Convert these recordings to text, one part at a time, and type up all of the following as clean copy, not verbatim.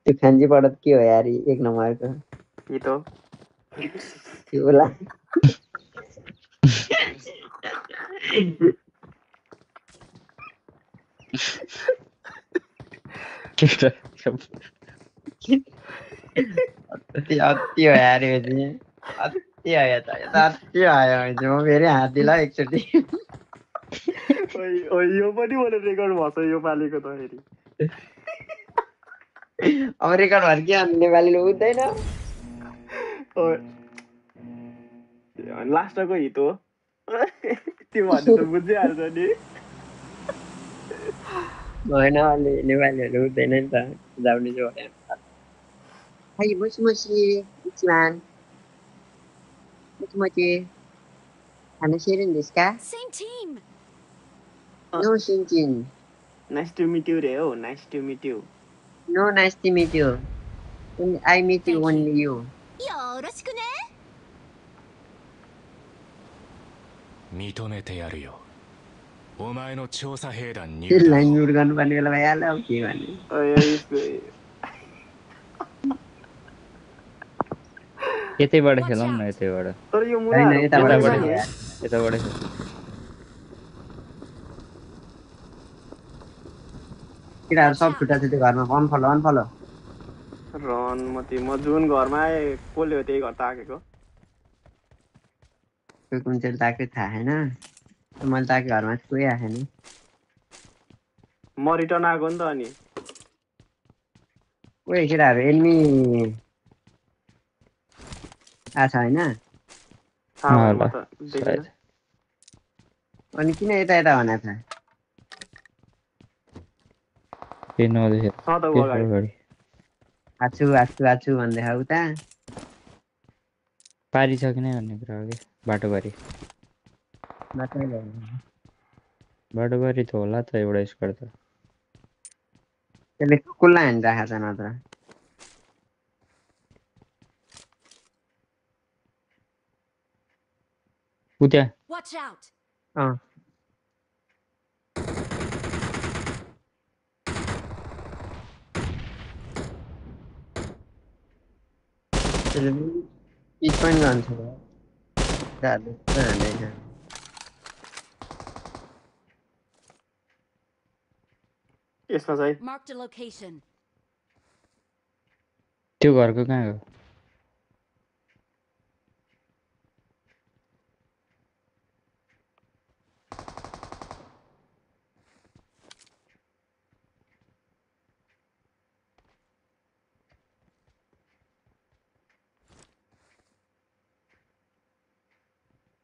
त्यो खान्जी पडत के हो यार एक नम्बरको कि तो त्यो होला अति हो यार यो चाहिँ अति आयो त यो त अति आयो भने म फेरि हात दिला एकचोटि यो पनि मैले रेकर्ड भन्छ यो पालिको त फेरि अब रेकर्ड भएर के नेपालीले बुझ्दैन लास्टको हित हो त्यो भन्ने त बुझिहाल्छ नि होइन अलि नेपालीहरू बुझ्दैन नि त जाउने चाहिँ Hey, mochi mochi, Ichiban. Mochi mochi. 話せるんですか Same team. No, Shinjin. Nice to meet you रे हो nice to meet you No, nice to meet you. I meet you Thank only you. よろしくね。認めてやるよ。お前の調査兵団に。 line mute गर्नुपर्ने बेला भइहाल्यो अब के गर्ने यतैबाट खेलौँ न यतैबाट तर यो होइन मुनाहरु यताबाट यताबाट खेल्नु यार। यताबाट खेल केटाहरू सब छुट्टा छुट्टी घरमा अनफलो रन म जुन घरमा आए कसले हो त्यही घर ताकेको कोही कुन चाहिँ ताकै थाहा छैन मैले ताकै घरमा चाहिँ कोही आएको छैन म रिटर्न आएको नि त अनि कोही केटाहरू एन्मी आएको छ होइन थाहा भयो म होला, त देखिन अनि किन यता यता भनेको छ के नदेखेर छ त उ अगाडि अगाडि आछु भन्दै उता पारी छ कि नै भन्ने कुरा हो कि बाटोबारी बाटोबारी त होला त एउटा स्क्वाड त त्यसले कसलाई हानिराखेको छ नत्र उ त्यहाँ Watch out. पिच पनि जान्छ हान्दैछ यसमा चाहिँ Marked a location. त्यो घरको कहाँ हो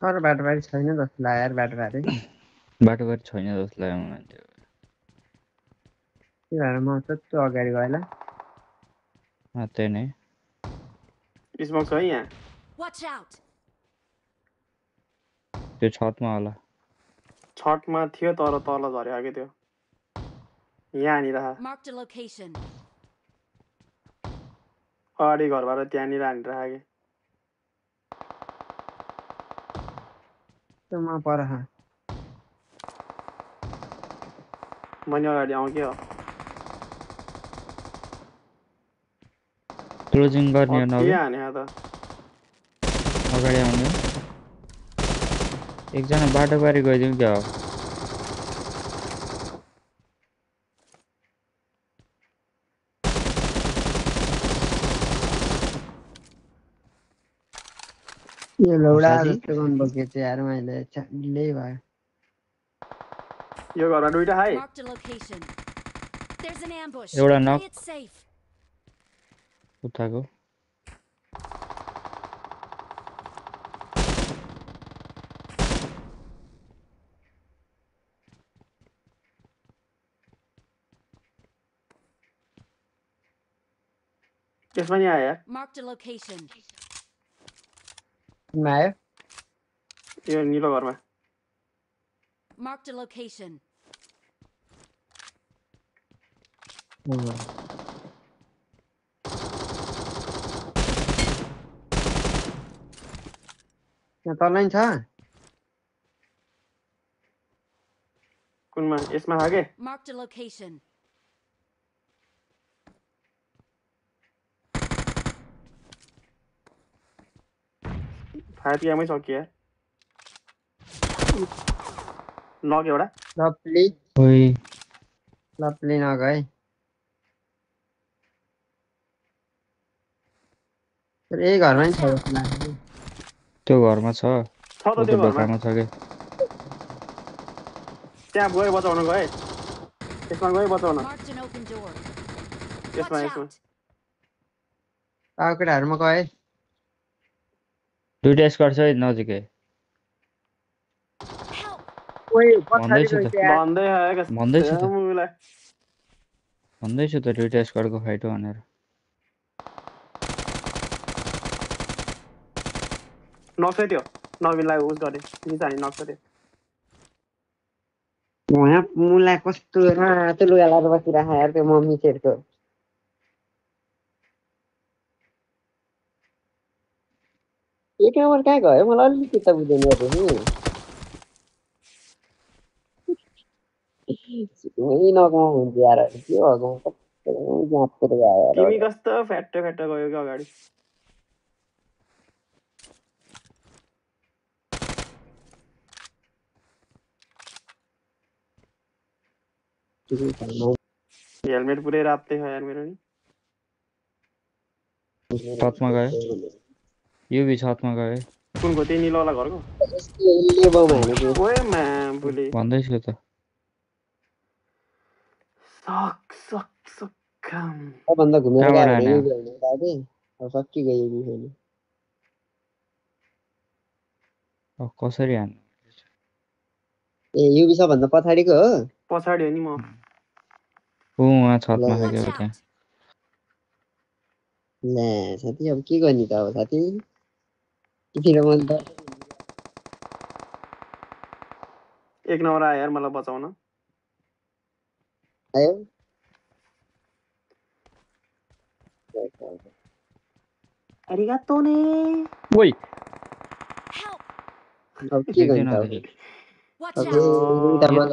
तर बाटोबारी छैन जस्तो लाग्यो यार बाटोबारी बाटोबारी छैन जस्तो लाग्यो मलाई त्यो त्यही भएर म चोटो अगाडि गएँ ल त्यही नै स्मोक छ है यहाँ Watch out. त्यो छतमा होला छटमा थियो तर तल झर्यो कि त्यो यहाँनिर Marked a location. अगाडि घरबाट त्यहाँनिर हानिराखे कि त्यो म पर मैले अगाडि आउँ के हो क्लोजिङ गर्ने हो के नभए हाने त अगाडि आउने एकजना बाटोबारी गइदिउँ क्या हो यो लौडा साथी? जस्तो गर्नु बोकेको चाहिँ यार मैले ढिलै भयो यो घरमा दुईटा है Marked a location. There's an ambush. एउटा Play नक it safe. उताको त्यसमा नि आयो यार Marked a location. किनमा आयो यो निलो घरमा Marked a location. यहाँ तलै छ कुनमा यसमा छ के Marked a location. फायर गेमै सकियो यार नक एउटा लप्ली ओइ लप्ली नग है तर यही घरमै छ जस्तो लाग्छ त्यो घरमा छ छ त ऊ त्यो त घरमा ढोकामा छ के त्यहाँ गयो बचाउन गए यसमा गयो बचाउन Marked an open door. यसमा Watch यसमा out! केटाहरूमा गए दुईटा स्क्वाड छ है नजिकै Help! ओइ पछाडि भन्दैछु रहेछ त यार भन्दै आयो भन्दैछु त मुला भन्दैछु त दुईटा स्क्वाडको फाइट हो भनेर नक्छ त्यो नवीनलाई उस गरे निसानी नक्छ त्यो यहाँ मुला कस्तो रातो लुगा लाएर बसिरहेको यार त्यो मम्मी छेडको एक नम्बर कहाँ गयो मलाई अलिकति त बुझेन हेर्नु नि नगमा हुन्छ यार के भएको कस्तो जाँचेर गयो यार तिमी कस्तो फ्याट्टो फ्याट्टो गयो कि अगाडि हेलमेट पुरै रातै छ यार मेरो नि छतमा गयो युबी छतमा गयो कुनको त्यही निलोवाला घरको यसले बम हानेको ओए मामपुले भन्दैछु त सक सक सक्खम सबभन्दा घुमेर गयो कहाँबाट भने हाने युबी हुने दाजु अब सक्की गयो युबी फेरि अब कसरी हान्नु ए युबी सबभन्दा पछाडिको हो पछाडि हो नि म ऊ उहाँ छतमा छ Watch क्या त्यहाँ out! ला साथी अब के गर्ने त अब साथी तिमीले मन त एक नम्बर आयो यार मलाई बचाउन आयो अरिगातो ने ओइ Help! अब के गर्ने देख्दैन त अब देखेँ Watch अब out! दुईटा बल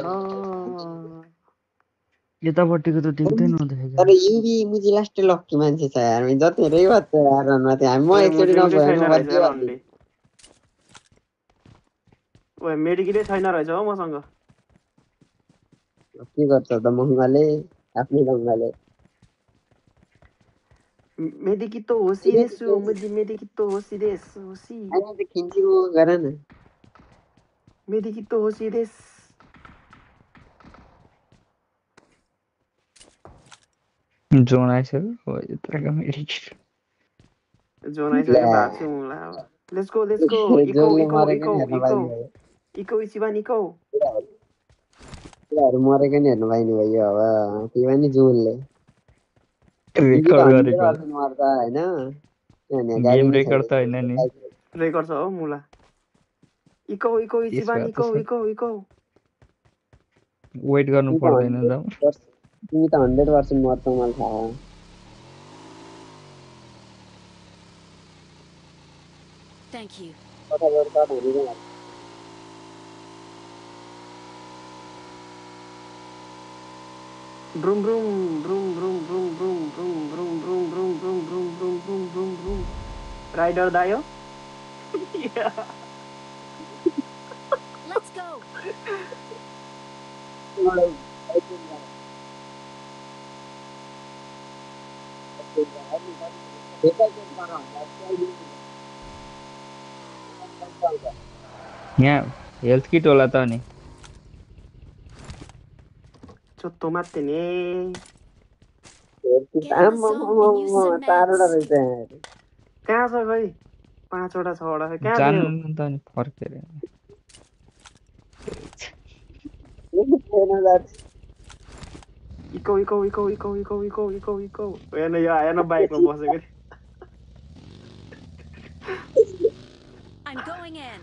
यतापट्टिको त देख्दैन तर युबी मुजी लास्ट लक्की मान्छे छ यार जति रै भन्छ यार रनमा चाहिँ हामी म ओए एकचोटि मुझे नगयो छैन भने रहेछ बच्ची यार बच्ची अन्डे ओए मेडिकिटै छैन रहेछ हो मसँग के गर्छ त महँगाले आफ्नै ढङ्गले मेडिकिटो होसी रेसु मुझे मेडिकिटो होसी रेस होसी आएर त खिन्चेको गर न मेडिकिटो होसी रेस जोन आइसक्यो हो यत्रका मेडिकेट जोन आइसक्यो भाग्छु मुला लेट्स गो इको जोनले इको मरेको इको नि हेर्न इको पाइने भयो इको इचिबान इको कुराहरू मरेको नि हेर्न पाइने भयो अब त्यही पनि जोनले युबी त रेकर्ड हन्ड्रेड गरेको पर्सेन्ट मर्छ होइन किनभने गाडी गेम नै छैन रेकर्ड त होइन नि रेकर्ड छ हो मुला इको इको 30 इचिबान भएको इको छ इको इको वेट गर्नु पर्दैन जाऊ तिमी त 100% मर्छौ मलाई थाहा हो Thank you. कताबाट कता हुने क्या ब्रुम ब्रुम ब्रुम ब्रुम ब्रुम ब्रुम ब्रुम ब्रुम ब्रुम ब्रुम ब्रुम ब्रुम ब्रुम ब्रुम ब्रुम ब्रुम राइडर दायो Let's go! यहाँ हेल्थ किट होला त अनि चोत्तो मात्ते ने चारवटा रहेछ यहाँ कहाँ छ खै 5वटा 6वटा छ कहाँ जानु गयो त अनि फर्केर echo echo echo echo echo echo echo echo हेर्न यो आएन बाइकमा बसेको I'm going in.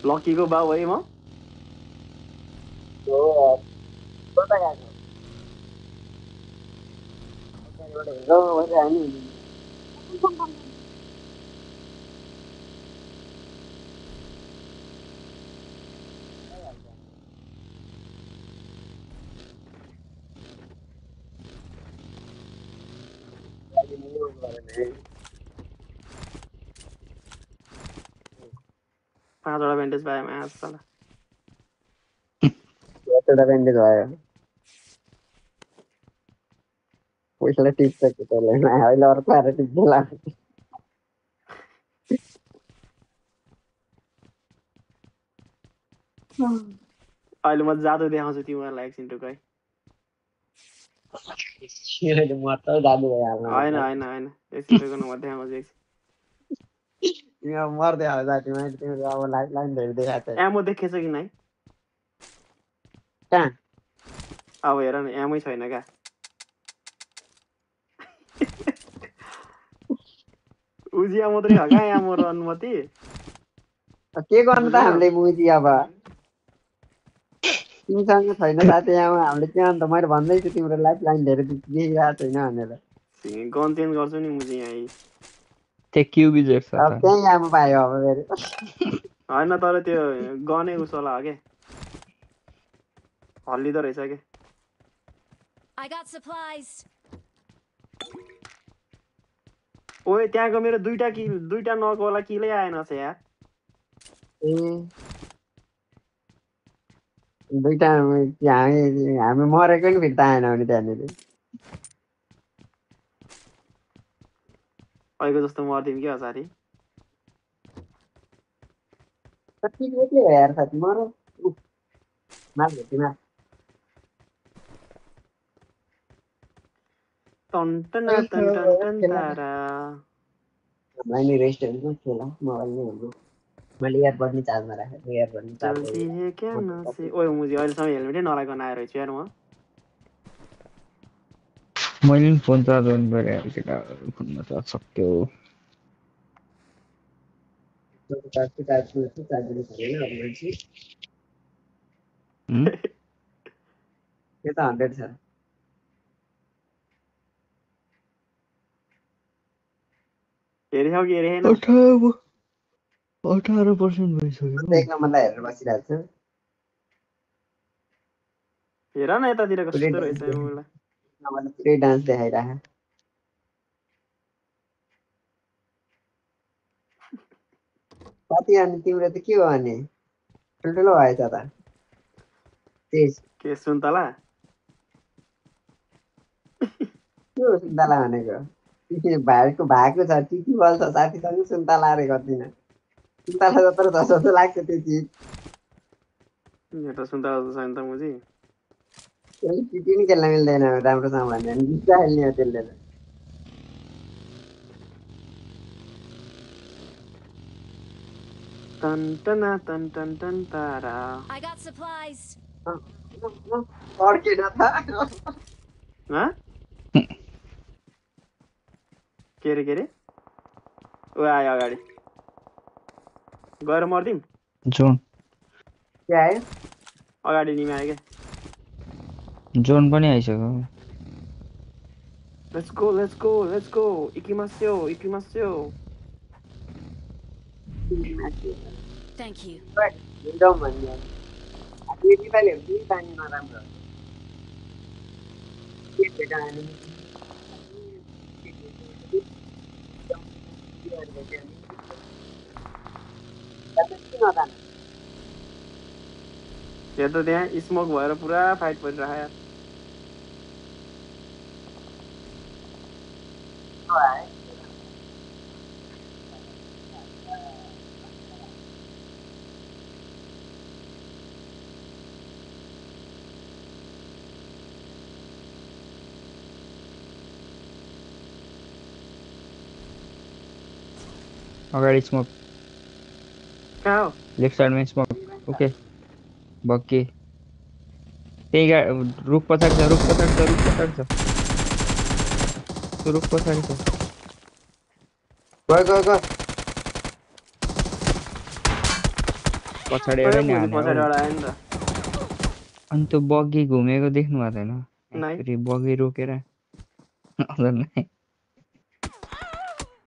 लक्कीको बाउ है म पाँचवटा ब्यान्डेज पाएँ म्याच साला कतिवटा ब्यान्डेज भयो पैसालाई टिप्छ केटाले अहिले अर्को आएर टिप्दैला अहिले म जादु देखाउँछु तिमीहरूलाई एकछिन टुक है म त जादु भइहाल्नु होइन होइन होइन एकछिन टुक म देखाउँछु एकछिन तिमी अब मर्दै हो जाति मैले तिमीले अब लाइफ लाइन धेरै देखाएको छ एमो देखेछ कि नै कहाँ अब हेर न एमै छैन क्या उजिया मात्रै हो क्या एमो र अनुमति के गर्नु त हामीले मुजी अब तिमीसँग छैन साथी यहाँ हामीले के अन्त मैले भन्दैछु तिम्रो लाइफ लाइन धेरै देखिरहेको छैन भनेर गन चेन्ज गर्छु नि मुजी यहाँ त्यो क्युबी जेक्स अब त्यहीँ यहाँ पायो अब फेरि होइन तर त्यो गनै उसोला हो क्या हल्लिँदो रहेछ क्या I got supplies. ओए त्यहाँको मेरो दुईटा नकवाला किलै आएन छ यार ए दुईटा हामी मरेको नि फिर्ता आएन भने त्यहाँनिर अहिलेको जस्तो मर्दिम क्या साथी ठिक एक्लै हो यार साथी मर मार भेटीमा टन तारा हामीलाई नि रेस्टहरू पनि खेला मोबाइल नै हुन्छ मैले एयरबड नि चार्जमा राखेको एयरबड नि चार्ज चल्ती है क्या नसे ओए मुजी अहिलेसम्म हेलमेटै नलाइकन आएर छु यार म मैले पनि फोन चार्ज गर्नु पर्यो केटा फोनमा चार्ज सक्यो त्यो त 100 छ हेरिसक्यो कि हेरेन 18% भइसक्यो एक नम्बरलाई हेरेर बसिरहेको छु हेर न यतातिर कस्तो रहेछ मलाई नम्बरले पुरै डान्स देखाइराखे साथी अनि तिम्रो त के हो भने ठुल्ठुलो भएछ त तेज के सुन्तला के हो सुन्तला भनेको भएको छ टिटी बल्छ साथीसँग सुन्तला अरे गर्दिन सुन्तला जत्रो छ जस्तो लाग्छ त्यो चिज एउटा सुन्तला त छैन त मुजी टिटी नि खेल्न मिल्दैन राम्रोसँग भन्यो भने जित्छ खेल्ने हो त्यसले टन तारा I got supplies. अर्केन त के रे ओ आयो अगाडि गएर मर्दिम जोन के आयो अगाडि निमा आयो क्या जोन पनि आइसक्यो लेट्स गो इकिमास्यो Thank you. हिँडौँ भन्ने नेपाली हो कि पानीमा राम्रो हेर त त्यहाँ स्मोक भएर पुरा फाइट परिरहेको यार अगाडि स्मोक कहाँ हो लेफ्ट साइडमा स्मोक ओके बक्की त्यही रुख पछाडि छ रुख पछाडि छ गयो पछाडि एउटा नि हाने पछाडिबाट आयो नि त अनि त्यो बग्गी घुमेको देख्नु भएको नाइ। छैन बग्गी रोकेर